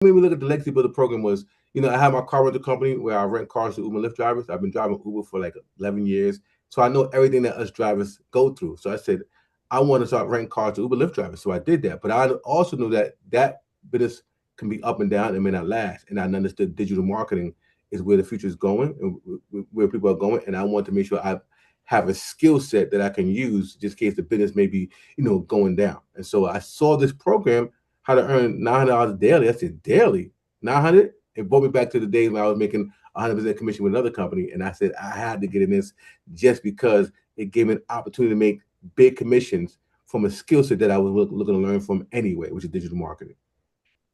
made me look at the Legacy Builder program was, I have my car rental company where I rent cars to Uber and Lyft drivers. I've been driving Uber for like 11 years. So I know everything that us drivers go through. So I said, I want to start renting cars to Uber Lyft drivers. So I did that. But I also knew that business can be up and down and may not last. And I understood digital marketing is where the future is going and where people are going. And I want to make sure I have a skill set that I can use just in case the business may be, going down. And so I saw this program, how to earn $900 daily. I said, daily, 900. It brought me back to the days when I was making 100% commission with another company. And I said, I had to get in this just because it gave me an opportunity to make big commissions from a skill set that I was looking to learn from anyway, which is digital marketing.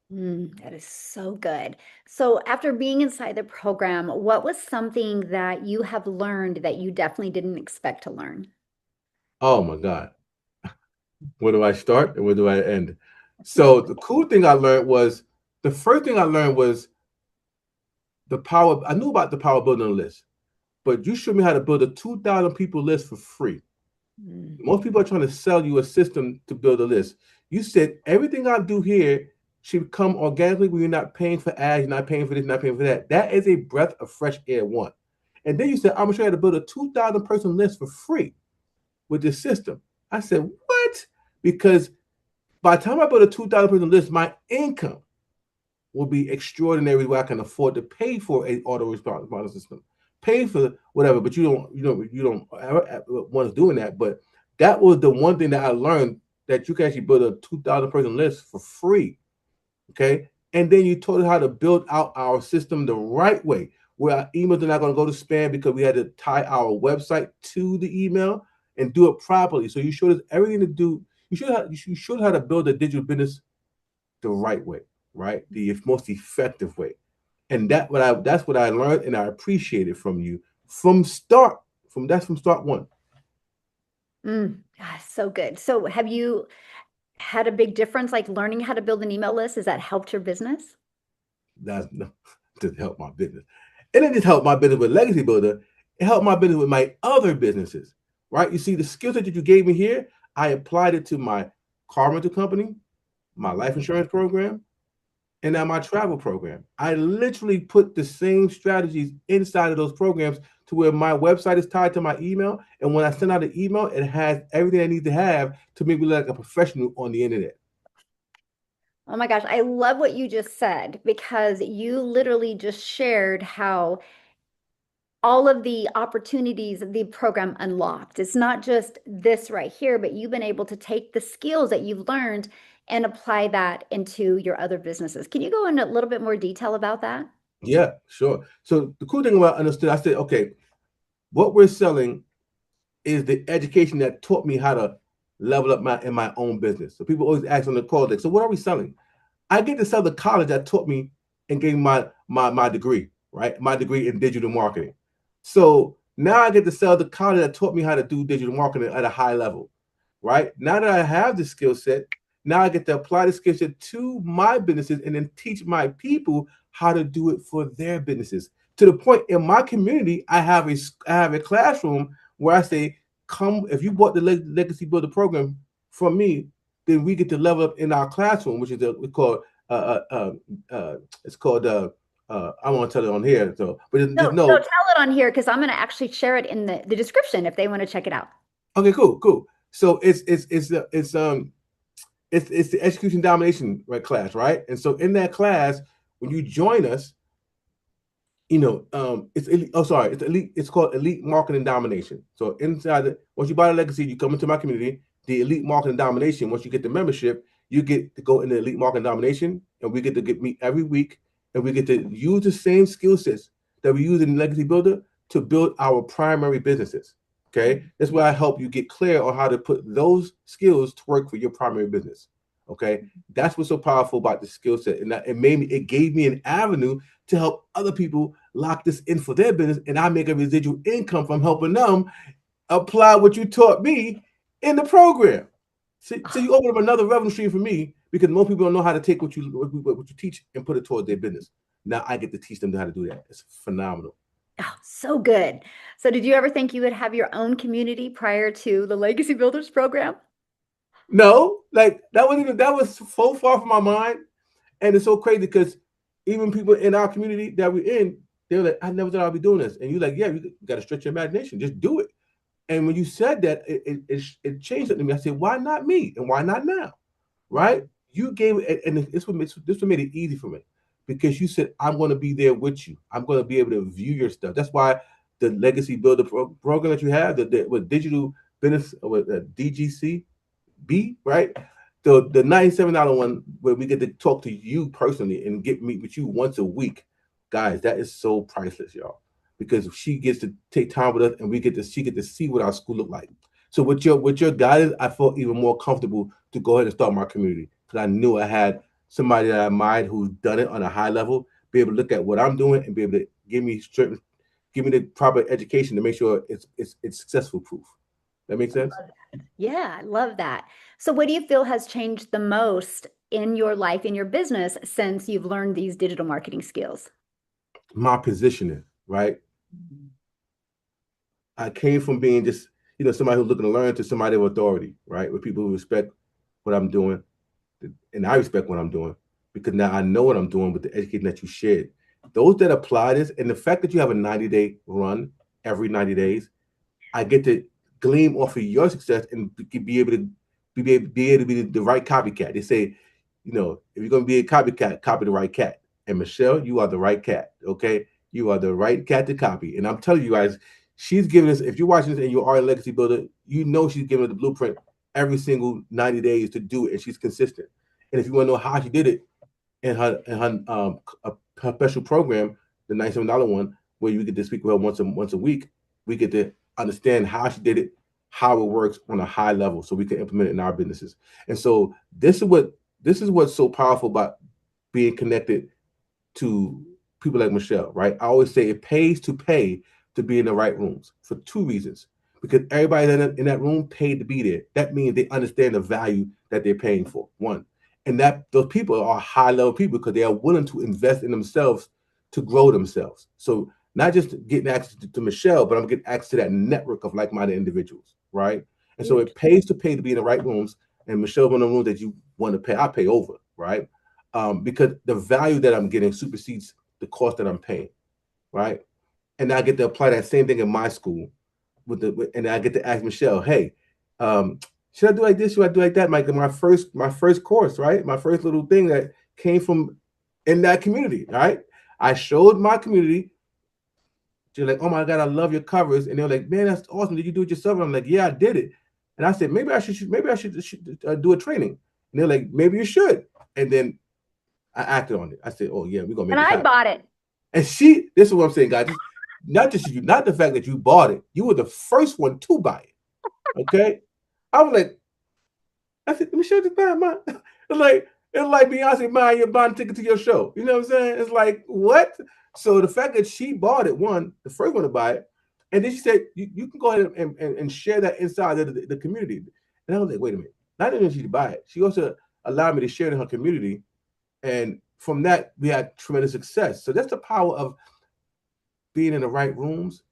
That is so good. So, after being inside the program, what was something that you have learned that you definitely didn't expect to learn? Oh my God. Where do I start and where do I end? So the cool thing I learned was the first thing I learned was the power. I knew about the power of building a list, but you showed me how to build a 2,000 people list for free. Mm. Most people are trying to sell you a system to build a list. You said everything I do here should come organically when you're not paying for ads, you're not paying for this, you're not paying for that. That is a breath of fresh air, one. And then you said, I'm gonna show you how to build a 2,000 person list for free with this system. I said, what? Because by the time I build a 2,000 person list, my income will be extraordinary where I can afford to pay for a auto response system, pay for whatever. But you don't want us doing that. But that was the one thing that I learned, that you can actually build a 2,000 person list for free. Okay, and then you told us how to build out our system the right way, where our emails are not going to go to spam because we had to tie our website to the email and do it properly. So you showed us everything to do. You showed how to build a digital business the right way, right? The most effective way. And that's what I learned and I appreciated from you from start. From start one. So good. So, have you had a big difference, like learning how to build an email list? Has that helped your business? That's no, to help my business. It didn't just help my business with Legacy Builder. It helped my business with my other businesses, right? You see, the skill set that you gave me here, I applied it to my car rental company, my life insurance program, and now my travel program. I literally put the same strategies inside of those programs to where my website is tied to my email. And when I send out an email, it has everything I need to have to make me look like a professional on the internet. Oh my gosh, I love what you just said because you literally just shared how all of the opportunities the program unlocked. It's not just this right here, but you've been able to take the skills that you've learned and apply that into your other businesses. Can you go into a little bit more detail about that? Yeah, sure. So the cool thing about understood, I said, okay, what we're selling is the education that taught me how to level up my own business. So people always ask on the call, like, so what are we selling? I get to sell the college that taught me and gave my degree, right? My degree in digital marketing. So now I get to sell the college that taught me how to do digital marketing at a high level, right? Now that I have the skill set, now I get to apply the skill set to my businesses and then teach my people how to do it for their businesses. To the point in my community, I have a classroom where I say, come if you bought the Legacy Builder program from me, then we get to level up in our classroom, which is we call it's called I won't tell it on here, so but just No, know. tell it on here because I'm going to actually share it in the description if they want to check it out. Okay, cool. So it's the execution domination, right, class, right? And so in that class, when you join us, it's elite, oh sorry, it's elite. It's called Elite Marketing Domination. So once you buy the Legacy, you come into my community. The Elite Marketing Domination. Once you get the membership, you get to go into Elite Marketing Domination, and we get to meet every week, and we get to use the same skill sets that we use in Legacy Builder to build our primary businesses. Okay, that's where I help you get clear on how to put those skills to work for your primary business. Okay, that's what's so powerful about the skill set, and it gave me an avenue to help other people lock this in for their business, and I make a residual income from helping them apply what you taught me in the program. So you open up another revenue stream for me because most people don't know how to take what you teach and put it towards their business. Now I get to teach them how to do that. It's phenomenal. Oh, so good. So, did you ever think you would have your own community prior to the Legacy Builders program? No, like that was so far from my mind. And it's so crazy because even people in our community that we're in, they're like, I never thought I'd be doing this. And you're like, yeah, you got to stretch your imagination. Just do it. And when you said that, it changed it to me. I said, why not me? And why not now? Right? You gave it, and this what made it easy for me because you said, I'm going to be there with you. I'm going to be able to view your stuff. That's why the Legacy Builder program that you have, with digital business, with DGC, right? The $97 one where we get to talk to you personally and meet with you once a week, guys, that is so priceless, y'all. Because she gets to take time with us and she get to see what our school look like. So with your guidance, I felt even more comfortable to go ahead and start my community because I knew I had somebody that I admired who's done it on a high level, be able to look at what I'm doing and be able to give me the proper education to make sure it's successful proof. That makes sense? Yeah, I love that. So what do you feel has changed the most in your life, in your business, since you've learned these digital marketing skills? My positioning, right? I came from being just, somebody who's looking to learn to somebody of authority, right? With people who respect what I'm doing, and I respect what I'm doing because now I know what I'm doing with the education that you shared. Those that apply this, and the fact that you have a 90-day run every 90 days, I get to glean off of your success and be able to be the right copycat. They say, if you're going to be a copycat, copy the right cat. And Michelle, you are the right cat. Okay, you are the right cat to copy. And I'm telling you guys, she's giving us. If you're watching this and you are a legacy builder, you know she's giving us the blueprint every single 90 days to do it, and she's consistent. And if you want to know how she did it, in her special program, the $97 one, where you get to speak with her once a week, we get to understand how she did it, how it works on a high level, so we can implement it in our businesses. And so this is what's so powerful about being connected to people like Michelle, right? I always say it pays to pay to be in the right rooms for two reasons. Because everybody in that room paid to be there. That means they understand the value that they're paying for. One, and that those people are high level people because they are willing to invest in themselves to grow themselves. So not just getting access to Michelle, but I'm getting access to that network of like-minded individuals, right? And so it pays to pay to be in the right rooms. And Michelle, one of the rooms that you want to pay, I pay over, right? Because the value that I'm getting supersedes the cost that I'm paying, right? And I get to apply that same thing in my school and I get to ask Michelle, hey, should I do like this? Should I do like that? My first course, right? My first little thing that came from in that community, right? I showed my community. They're like, oh my God, I love your covers. And they're like, man, that's awesome. Did you do it yourself? And I'm like, yeah, I did it. And I said, maybe I should do a training. And they're like, maybe you should. And then I acted on it. I said, oh yeah, we're gonna make And this I happen. bought it. And this is what I'm saying, guys. Not just you, not the fact that you bought it, you were the first one to buy it. Okay. I was like, I said, Michelle just buy mine. It's like Beyonce buying your bond ticket to your show. You know what I'm saying? It's like, what? So the fact that she bought it, the first one to buy it, and then she said, you can go ahead and share that inside of the community. And I was like, wait a minute. Not only did she buy it, she also allowed me to share it in her community. And from that, we had tremendous success. So that's the power of being in the right rooms,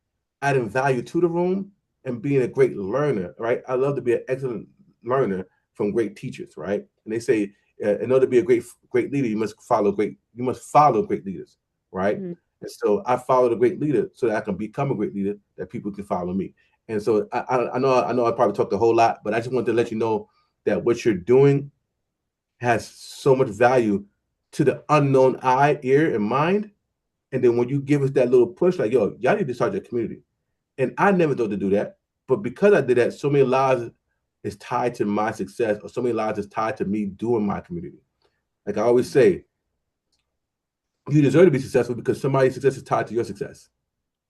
adding value to the room, and being a great learner, right? I love to be an excellent learner from great teachers, right? And they say, in order to be a great leader, you must follow great leaders, right? Mm-hmm. And so I followed a great leader so that I can become a great leader that people can follow me. And so I know I probably talked a whole lot, but I just wanted to let you know that what you're doing has so much value to the unknown eye, ear, and mind. And then when you give us that little push, like, yo, y'all need to start your community. And I never thought to do that. But because I did that, so many lives is tied to my success, or so many lives is tied to me doing my community. Like I always say, you deserve to be successful because somebody's success is tied to your success,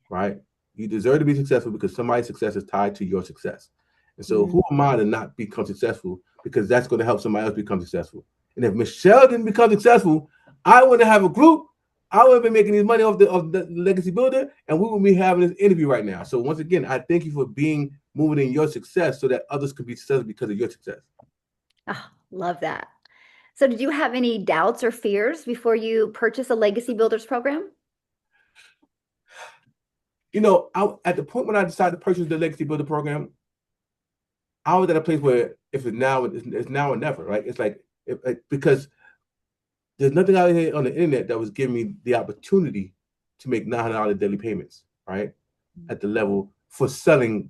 right? You deserve to be successful because somebody's success is tied to your success. And so who am I to not become successful? Because that's going to help somebody else become successful. And if Michelle didn't become successful, I wouldn't have a group. I would have been making this money off the Legacy Builder, and we would be having this interview right now. So once again, I thank you for moving in your success so that others can be successful because of your success. Oh, love that. So did you have any doubts or fears before you purchased a Legacy Builders program? At the point when I decided to purchase the Legacy Builder program, I was at a place where if it's now or never, right? It's like because there's nothing out here on the internet that was giving me the opportunity to make $900 daily payments, right? At the level for selling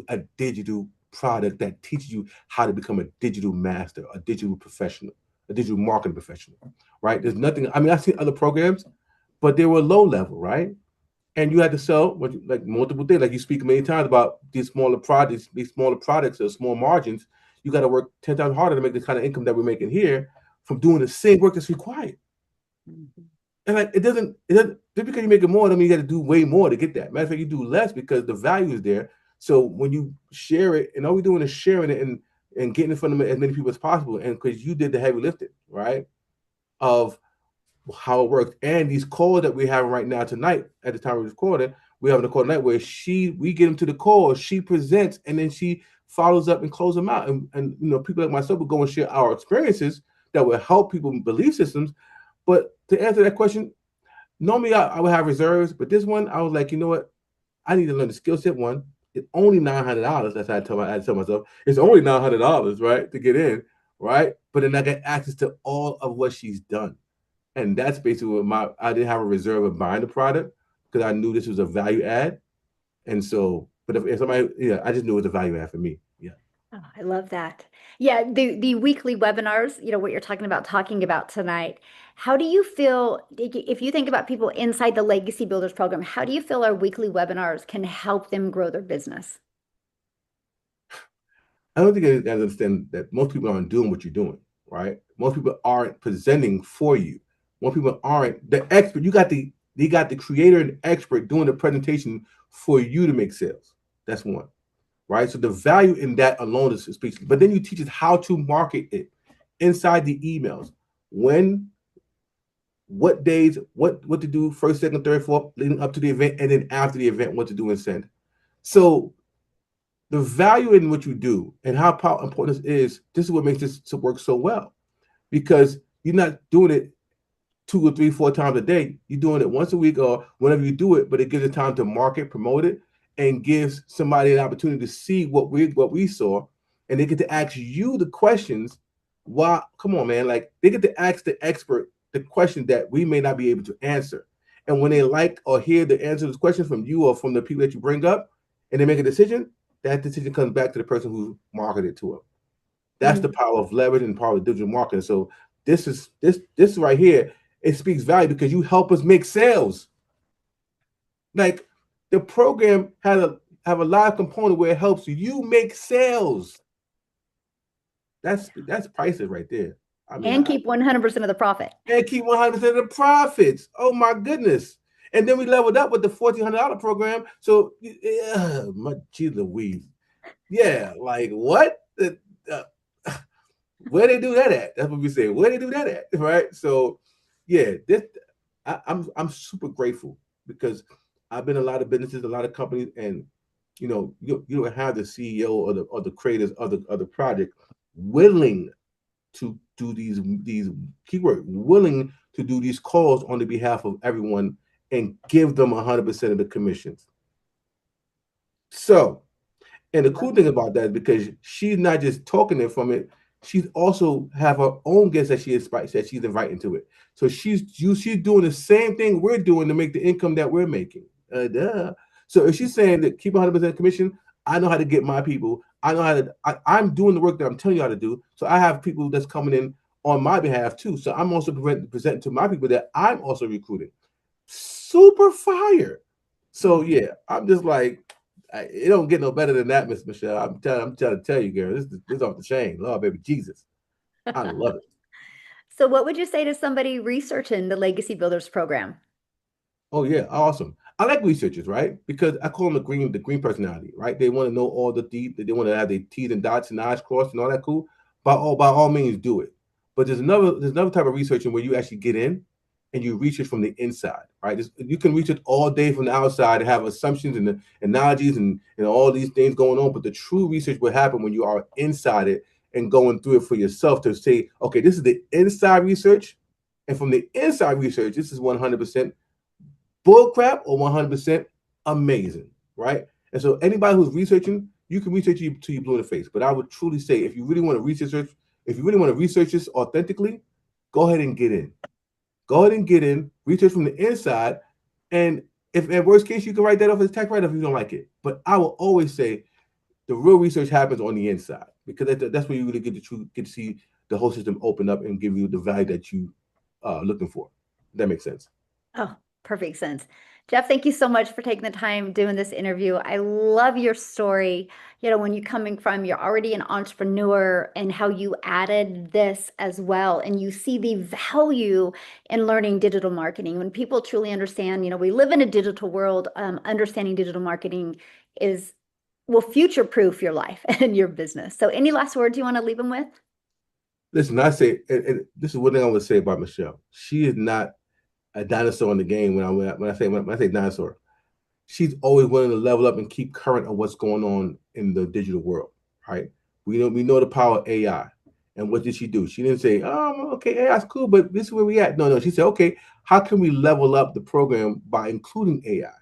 a digital product that teaches you how to become a digital master, a digital professional, a digital marketing professional, right? There's nothing. I mean, I've seen other programs, but they were low level, right? And you had to sell like multiple things. Like you speak many times about these smaller products or small margins. You got to work 10 times harder to make the kind of income that we're making here from doing the same work that's required. Mm-hmm. And like it doesn't just because you make it more, I mean you got to do way more to get that. Matter of fact, you do less because the value is there. So when you share it, and all we're doing is sharing it and getting in front of as many people as possible. And because you did the heavy lifting, right? Of how it works. And these calls that we're having right now tonight, at the time we're recording, we're having a call tonight where we get them to the call, she presents, and then she follows up and close them out. And you know, people like myself will go and share our experiences that will help people belief systems. But to answer that question, normally I would have reserves, but this one I was like, you know what? I need to learn the skill set. One, it's only $900. That's how I had to tell myself. It's only $900, right, to get in, right? But then I get access to all of what she's done. And that's basically what I didn't have a reserve of buying the product because I knew this was a value add. And so, but if somebody, yeah, I just knew it was a value add for me. Yeah. Oh, I love that. Yeah, the weekly webinars, what you're talking about tonight. How do you feel, if you think about people inside the Legacy Builders program, how do you feel our weekly webinars can help them grow their business? I don't think I understand that most people aren't doing what you're doing, right? Most people aren't presenting for you. Most people aren't the expert. You got the creator and expert doing the presentation for you to make sales. That's one, right? So the value in that alone is speaking. But then you teach us how to market it inside the emails. When, what days, what to do first, second, third, fourth, leading up to the event, and then after the event, what to do and send. So the value in what you do and how important this is what makes this to work so well. Because you're not doing it 2 or 3, 4 times a day. You're doing it once a week or whenever you do it, but it gives it time to market, promote it, and gives somebody an opportunity to see what we saw, and they get to ask you the questions. Why? Come on, man! Like they get to ask the expert the question that we may not be able to answer. And when they like or hear the answer to this question from you or from the people that you bring up, and they make a decision, that decision comes back to the person who marketed to them. That's the power of leverage and power of digital marketing. So this right here, it speaks value because you help us make sales. Like the program have a live component where it helps you make sales. That's priceless right there. I mean, and keep 100% of the profit. And keep 100% of the profits. Oh my goodness. And then we leveled up with the $1,400 program. So, my geez Louise. Yeah, like what? Where they do that at? That's what we say. Where they do that at, right? So, yeah, I'm super grateful because I've been in a lot of businesses, a lot of companies, and you don't have the CEO or the creators of the project willing to do these keyword willing to do these calls on the behalf of everyone and give them 100% of the commissions. So, and the cool thing about that is because she's not just talking it from it, she's also have her own guests that she's inviting to it. So she's doing the same thing we're doing to make the income that we're making. So if she's saying that keep 100% commission, I know how to get my people. I know how to. I'm doing the work that I'm telling you how to do. So I have people that's coming in on my behalf too. So I'm also presenting to my people that I'm also recruiting. Super fire. So yeah, I'm just like, it don't get no better than that, Miss Michelle. I'm trying to tell you, girl. This is off the chain. Lord, baby, Jesus, I love it. So, what would you say to somebody researching the Legacy Builders program? Oh yeah, awesome. I like researchers, right? Because I call them the green personality, right? They want to know all the deep. They want to have their T's and dots and I's crossed and all that cool. By all means, do it. But there's another type of researching where you actually get in and you research from the inside, right? You can research all day from the outside and have assumptions and analogies and all these things going on. But the true research will happen when you are inside it and going through it for yourself to say, okay, this is the inside research. And from the inside research, this is 100% bullcrap or 100% amazing, right? And so anybody who's researching, you can research you till you blue in the face. But I would truly say, if you really want to research this authentically, go ahead and get in. Go ahead and get in, research from the inside, and if at worst case you can write that off as tax write-off if you don't like it. But I will always say the real research happens on the inside because that's where you really get to see the whole system open up and give you the value that you are looking for. That makes sense. Oh, perfect sense. Jeff, thank you so much for taking the time doing this interview. I love your story. You know, when you're coming from, you're already an entrepreneur and how you added this as well. And you see the value in learning digital marketing. When people truly understand, you know, we live in a digital world, understanding digital marketing will future-proof your life and your business. So any last words you want to leave them with? Listen, I say, and this is one thing I would say about Michelle. She is not a dinosaur in the game when I say dinosaur. She's always willing to level up and keep current on what's going on in the digital world, right? We know the power of AI. And what did she do? She didn't say, "Oh, okay, AI's cool, but this is where we at." No, she said, "Okay, how can we level up the program by including AI?"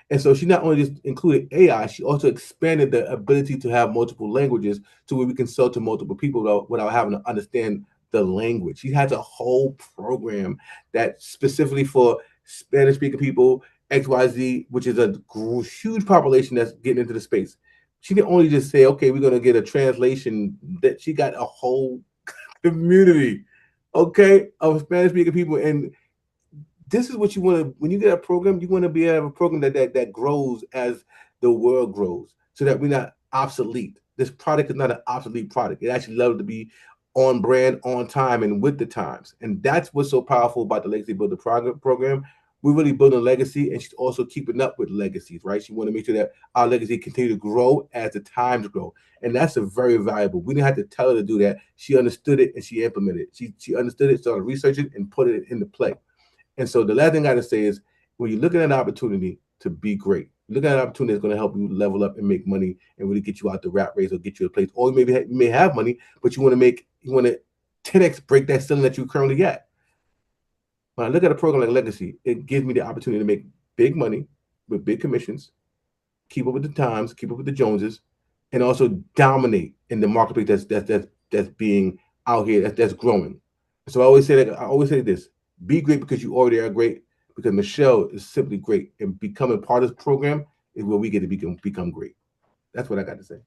And so she not only just included AI, she also expanded the ability to have multiple languages to where we can sell to multiple people without having to understand the language. She has a whole program that specifically for Spanish speaking people, XYZ, which is a huge population that's getting into the space. She didn't only just say, okay, we're going to get a translation, that she got a whole community, okay, of Spanish speaking people. And this is what you want to when you get a program, you want to be able to have a program that grows as the world grows, so that we're not obsolete. This product is not an obsolete product. It actually loves to be on brand, on time, and with the times. And that's what's so powerful about the Legacy Builder program. We're really building a legacy, and she's also keeping up with legacies, right? She want to make sure that our legacy continue to grow as the times grow. And that's a very valuable. We didn't have to tell her to do that. She understood it and she implemented it. She understood it, started researching, and put it into play. And so the last thing I got to say is when you're looking at an opportunity to be great, look at an opportunity that's going to help you level up and make money and really get you out the rat race or get you a place. Or maybe you may have money, but you want to 10x break that ceiling that you currently at. When I look at a program like Legacy, it gives me the opportunity to make big money with big commissions, keep up with the times, keep up with the Joneses, and also dominate in the marketplace that's being out here that's growing. So I always say this: be great because you already are great. Because Michelle is simply great, and becoming part of this program is where we get to become great. That's what I got to say.